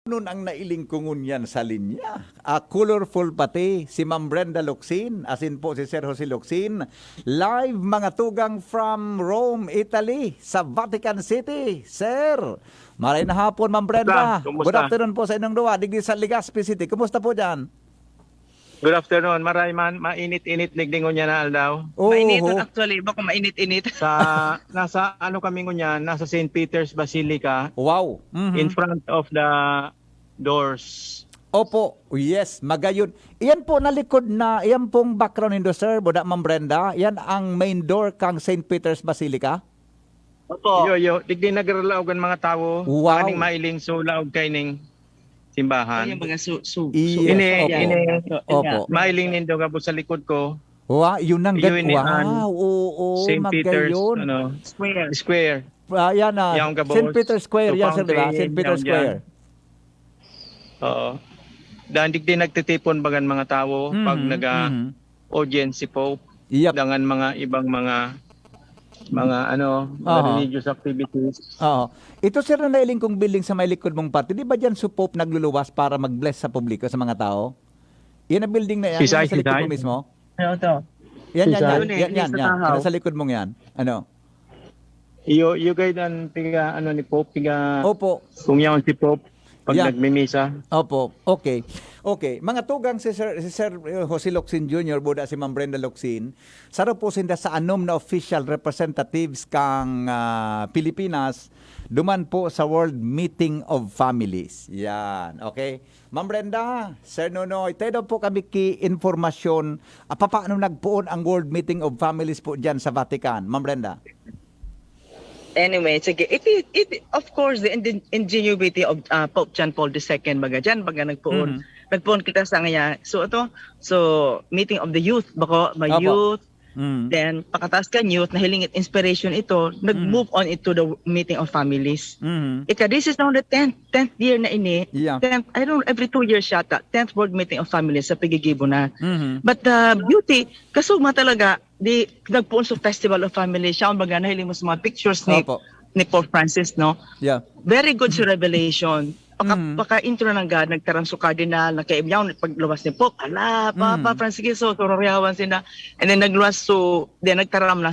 Nun ang nailing ko ngunyan sa linya. Colorful pati si Ma'am Brenda Locsin, asin po si Sir Jose Locsin. Live mga tugang from Rome, Italy, sa Vatican City. Sir, maray na hapon Ma'am Brenda. Kumusta? Good afternoon po sa inyong duwa. Digdi sa Legazpi City. Kumusta po dyan? Good afternoon. Maray man, mainit-init nigdingon niya na aldaw. Mainit Oo. actually, baka mainit-init. Nasa ano kami ngunyan, nasa St. Peter's Basilica Wow. in front of the doors. Opo, yes, magayon. Iyan po nalikod na, iyan pong background nindo sir, Buda Ma'am Brenda. Yan ang main door kang St. Peter's Basilica. Opo. Yo, digdi nagralaogan mga tao. Wow. Kaning mailing so laog kay ning Ay, simbahan. yung mga Yes, Ini- Opo. Mailing nindo nga po sa likod ko. Wow, yun ang Yun ni wow, oo, St. Peter's magayon. Square. Yan na, Yung gabos, St. Peter's Square, yung yan sir, di ba? fountain, St. Peter's yung Square. Oo. Dahil digdi nagtitipon bagan mga tao pag audience si Pope. Yep. Dangan mga ibang mga religious activities. Oo. Ito sir na nailing kong building sa may likod mong party. Di ba dyan si Pope nagluluwas para mag-bless sa publiko, sa mga tao? Yan ang building na yan, Sisay, yung sa likod sisay. mo mismo. Ano to? Yan. Sisay. Yan, sa likod mong yan. Ano? You guys dan piga ni Pope piga Opo. kung yaon si Pope pag Yeah. nagmimisa. Opo, okay. Okay, mga tugang si Sir Jose Locsin Jr., buda si Ma'am Brenda Locsin, saro po sinda sa anom na official representatives kang Pilipinas, duman po sa World Meeting of Families. Yan, okay? Ma'am Brenda, Sir Nonoy, tayo po kami ki-informasyon, paano nagpuon ang World Meeting of Families po dyan sa Vatican? Ma'am Brenda? Anyway, sige. Of course, the ingenuity of Pope John Paul II, baga nagpuon. Nagpuon kita sa ngaya. So meeting of the youth, bako, Opo. youth, Mm. then pagkataas ka youth, nahilingit inspiration ito, nag-move on into the meeting of families. Mhm. This is now the 10th year na ini. Yeah. 10th, I don't know, every 2 years yata, 10th World Meeting of Families sa Pigigibo na. Mhm. But the beauty, kasugma talaga, di nagpuon sa Festival of Families, siya ang baga nahiling mo sa mga pictures Opo. ni Pope Francis, no? Yeah. Very good sa revelation. Mm. Paka-intro ng God, nagtaram sa cardinal, nakaibyaw, pagluwas ni Pope, Papa Francis, so turoryawan sila. And then nagluwas, then nagtaram na,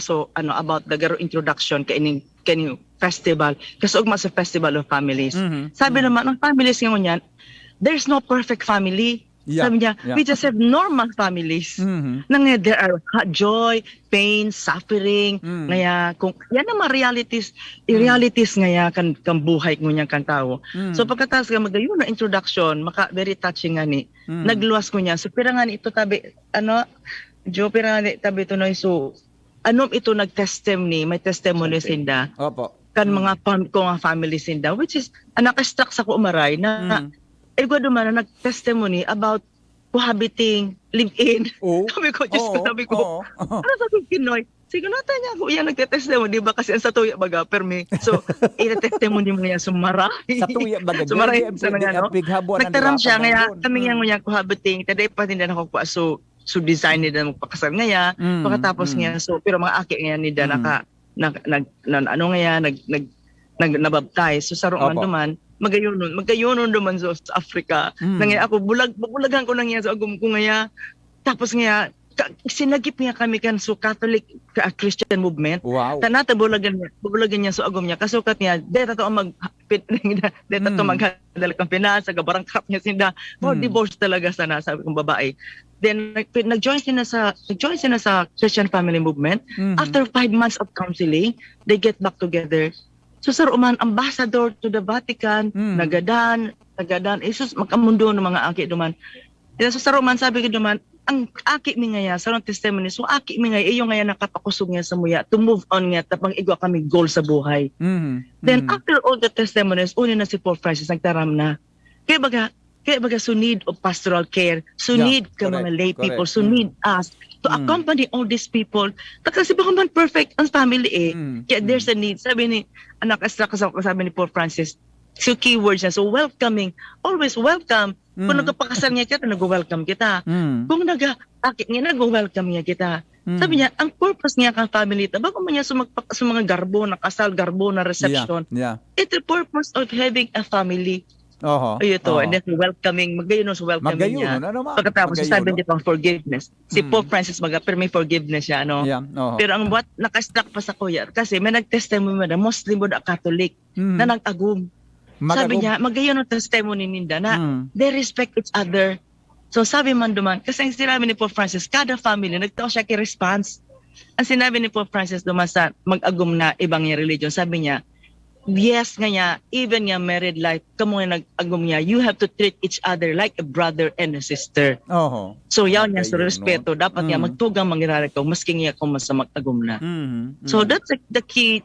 about the garo introduction kaning festival. Kasugma sa Festival of Families. Sabi naman, ang families ngayon yan, there's no perfect family. Yeah, Sabi niya, yeah. we just have normal families. Nang there are joy, pain, suffering, ngaya kung yan ang mga realities ngaya kan buhay ngunya kan tao. So pagkatapos nga magayon na introduction, very touching nga ni. Nagluwas ko niya. So pirangan ito tabi pirangan tabi to no so ito nag-testimony, may testimony sinda Opo. kan mga family sinda, which is naka-struck sa ko umaray na ego duman na nag-testimony about cohabiting, live-in. Oo. Sabi ko, Diyos ko, sabi ko, Oo. ano sabi ko, Pinoy? Sige, nata niya ako, yan nagte-testimony, di ba? Kasi ang sa tuya baga, permi. So, ina-testimony mo niya, sumaray. Sa tuya baga, Sumaray, di- sa di- mga, no? pighabuan ang Nagtaram siya, diwapan ngaya, ng kami doon. nga ngunya cohabiting, taday pa din na ako pa, so design nila magpakasal ngaya, pagkatapos nga, so, pero mga aki nga ni da, nabaptize. So, sarong man Opo. duman, magayonon duman sa Africa. Nangya ako bulagan ko nang yan sa agum ko ngaya. Tapos ngaya sinagip niya kami kan so Catholic Christian movement. Wow. Tanata bulagan niya sa agum niya. Kasukat niya deta to magdala kang Pinas, sa barangkap niya sinda. More divorce talaga sana sabi kong babae. Then nag-join sila sa Christian family movement. After 5 months of counseling, they get back together. So sir, ambassador to the Vatican, nagadan, isus makamundo ng mga aki duman. So sir, sabi ko duman, ang aki mi ngaya, sa testimony, so aki mi ngaya, iyo ngaya nakapakusog niya sa muya, to move on nga, tapang igwa kami goal sa buhay. Then after all the testimonies, uni na si Pope Francis, nagtaram na, kaya baga, so need of pastoral care, so Yeah, need ka correct, mga lay people, correct. so need us to accompany all these people. Kasi baka man perfect ang family Kaya there's a need. Sabi ni, sabi ni Pope Francis, so keywords niya, so welcoming, always welcome. Kung nagpapakasal niya kita, nag-welcome kita. Kung nag-akit niya, nag-welcome niya kita. Sabi niya, ang purpose niya kang family, bago man niya sa mga garbo, na kasal, garbo, na reception, Yeah. it's the purpose of having a family. Oho. Ito, Oho. and then welcoming, magayon sa welcoming Magayon, niya. ano ma'am? Pagkatapos, Magayon, sabi no? niya pang forgiveness. Si Pope Francis pero may forgiveness siya, ano? Yeah, oho. Pero ang what naka-struck pa sa kuya, kasi may nag-testimony na Muslim o Catholic Mhm. na nag-agum. Sabi niya, magayon ang testimony ninda na they respect each other. So sabi man duman, kasi ang sinabi ni Pope Francis, kada family, nagtao siya ki-response. Ang sinabi ni Pope Francis duman sa mag-agum na ibang religion, sabi niya, yes nga niya, even nga married life, kamo nga nag-agum niya, you have to treat each other like a brother and a sister. Oho. So yaw niya sa Magayon, respeto, dapat niya magtugang mangyari ko, maski nga kung mas sa mag-agum na. So that's the key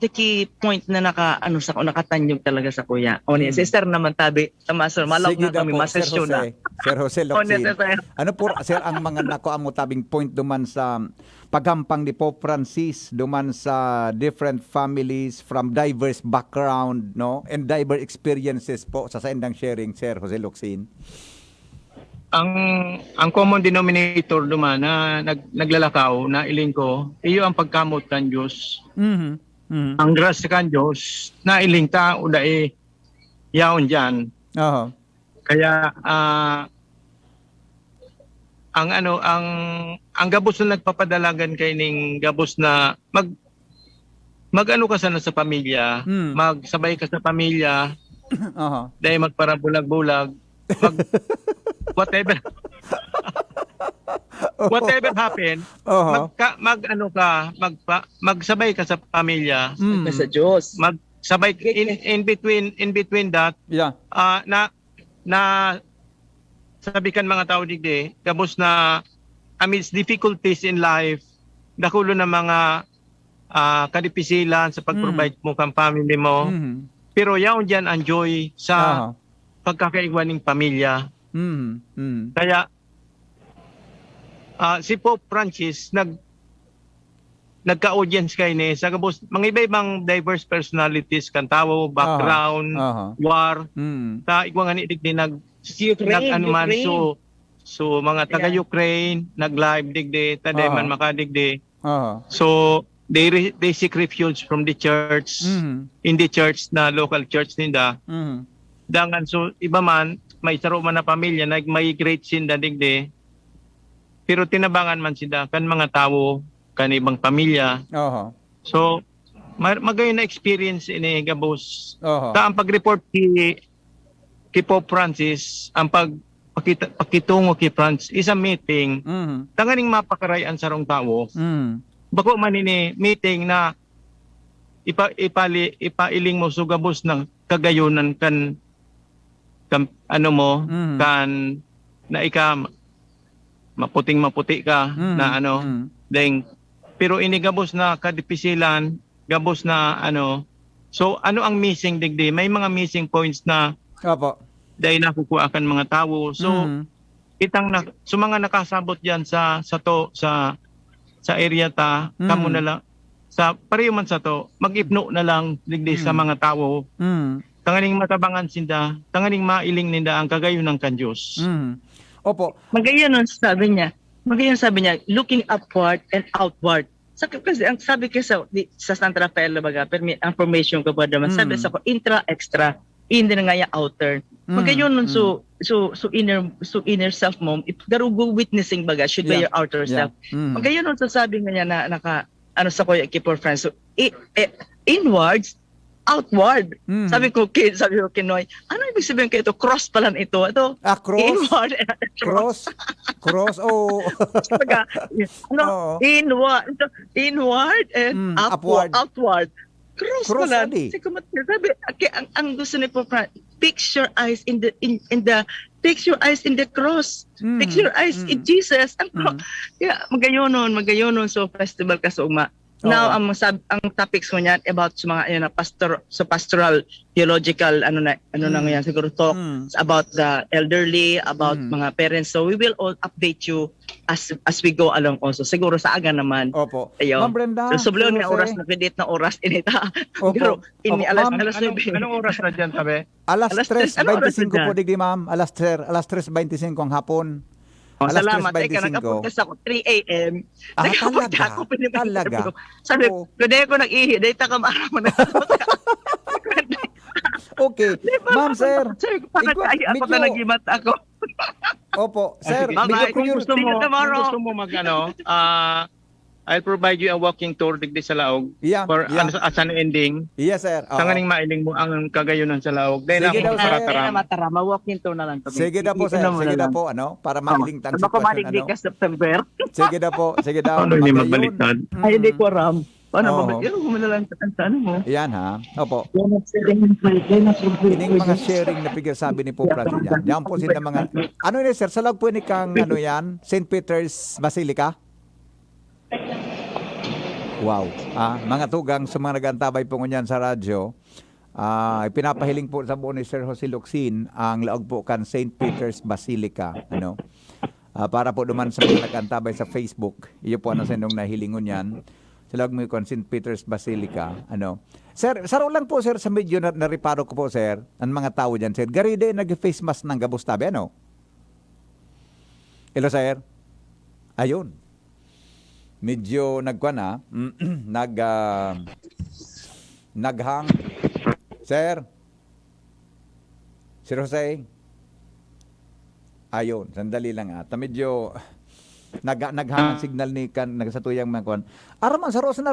point na nakatanyog talaga sa kuya. O niya, sister naman tabi, sa master, malak Sige na kami, po, master show na. Sir Jose O niya, Locsin. sir. Ano po, sir, ang mga nakuha tabing point duman sa paghampang ni Pope Francis duman sa different families from diverse background, no? And diverse experiences po sa endang sharing, Sir Jose Locsin. Ang common denominator duman na naglalakaw na iling ko, iyo ang pagkamot kan Diyos. Ang grasya kan Diyos na iling ta o dai yaon diyan. Oho. Kaya ang gabos na nagpapadalagan kay ning gabos na mag-ano ka sana sa pamilya, magsabay ka sa pamilya, Oho. dahil magparabulag-bulag, whatever whatever happen, Oho. magsabay ka sa pamilya, Sa Diyos. magsabay in between that, Yeah. na sabikan mga tao digdi, gabos na amidst difficulties in life, dakulo na mga kadipisilan sa pag-provide mo kang family mo. Pero yaon dyan ang joy sa pagkakaigwan ng pamilya. Kaya si Pope Francis nagka-audience kay ni sa gabos mga iba-ibang diverse personalities kan tawo, background, war, ta igwang ani digdi nag-anuman so mga taga-Ukraine nag-live digdi taday man makadigdi. So they seek refuge from the church in the church na local church ninda. Dangan so iba man may saro man na pamilya nag-migrate sinda digdi. Pero tinabangan man sila kan mga tawo kan ibang pamilya. So magayon na experience ini gabos. Ta ang pag-report kay Pope Francis, ang pakitungo kay Francis is a meeting. Tanganing mapakarayan sa rong tawo. Bako man ini meeting na ipailing mo sugabos ng kagayunan kan ano mo kan na maputi ka na ano ding pero ini gabos na kadipisilan gabos na ano so ano ang missing digdi may mga missing points na dahil nakukuha kan mga tao so itang so mga nakasabot diyan sa area ta kamo na lang sa pareho man sa to mag-ipno na lang digdi sa mga tao tanganing matabangan sinda tanganing mailing ninda ang kagayunan kan Dios. Opo. Magayon sabi niya, looking upward and outward. Kasi ang sabi ko sa Santa Rafael baga, ang formation ko ba naman, sabi sa ko, intra, extra, hindi na nga yung outer. Magayon nun, so inner self mo, garugo witnessing baga, should be your outer self. Magayon nun, so sabi nga niya na sa ko, keep our friends, so inwards, outward. Sabi ko Kinoy, ano ibig sabihin kayo ito? Cross pala ito. Ito, cross? inward and Cross? Oh. Inward and outward. Cross pala. Adi. Sabi, ang gusto ni Pope, fix your eyes in the fix your eyes in the cross. Fix your eyes in Jesus. Magayonon so festival ka sa uma. Now ang topics mo niyan about sa mga pastoral theological ano na ngayon siguro talk about the elderly, about mga parents. So we will all update you as we go along also. Siguro sa aga naman. Opo. Ma'am Brenda. So sublo ni oras na credit na oras inita. Pero alas anong oras na diyan tabi? Alas 3:25 po digdi ma'am. Alas 3:25 ang hapon. Salamat. Teka, nag-podcast ako 3 a.m. Talaga? Sabi, pwede ko nag-ihi. Dahil taka maaraman na. Okay. Ma'am, sir. Sir, bakit Igwa- ay ako medyo- na nagimat ako? Opo, sir. Sige. medyo Kung curious. gusto See you mo, tomorrow. kung gusto mo I'll provide you a walking tour digdi sa Laog Yeah, for yeah. as an ending. Yes, sir. Oo. Sa nganing mailing mo ang kagayunan sa Laog. Dahil Sige daw, ako sir. para Matara, ma-walk into na lang kami. Sige daw po, sir. Sige daw po, ano? Para mailing tang Baka sitwasyon, maliglig ano? ka September. Sige daw po. Sige daw. Paano hindi Magayon. magbaliktad? Ay, hindi ko aram. Paano Oo. ba? Yung mo na lang sa ano mo. Yan, ha? Opo. Hindi Ining mga sharing na figure sabi ni Pope Francis yan. Yan po sila mga... Ano yun, sir? Sa log po ni kang, ano yan? St. Peter's Basilica? Wow. Mga tugang sa mga nagantabay po ngunyan sa radyo, ipinapahiling po sa buo ni Sir Jose Locsin ang laog po kan St. Peter's Basilica. Ano? Para po duman sa mga nagantabay sa Facebook, iyo po ano sa inyong nahilingon yan. Sa laog mo kan St. Peter's Basilica. Ano? Sir, saro lang po sir sa medyo na nariparo ko po sir, ang mga tao dyan sir. Garide nag-face mask ng gabustabe, ano? Hello sir? Ayun. Medyo nagkuan naghang. Sir? Sir Jose? Ayun, sandali lang Medyo naghang ang signal ni kan nagsatuyang mga kuan. Araman sa Rosa na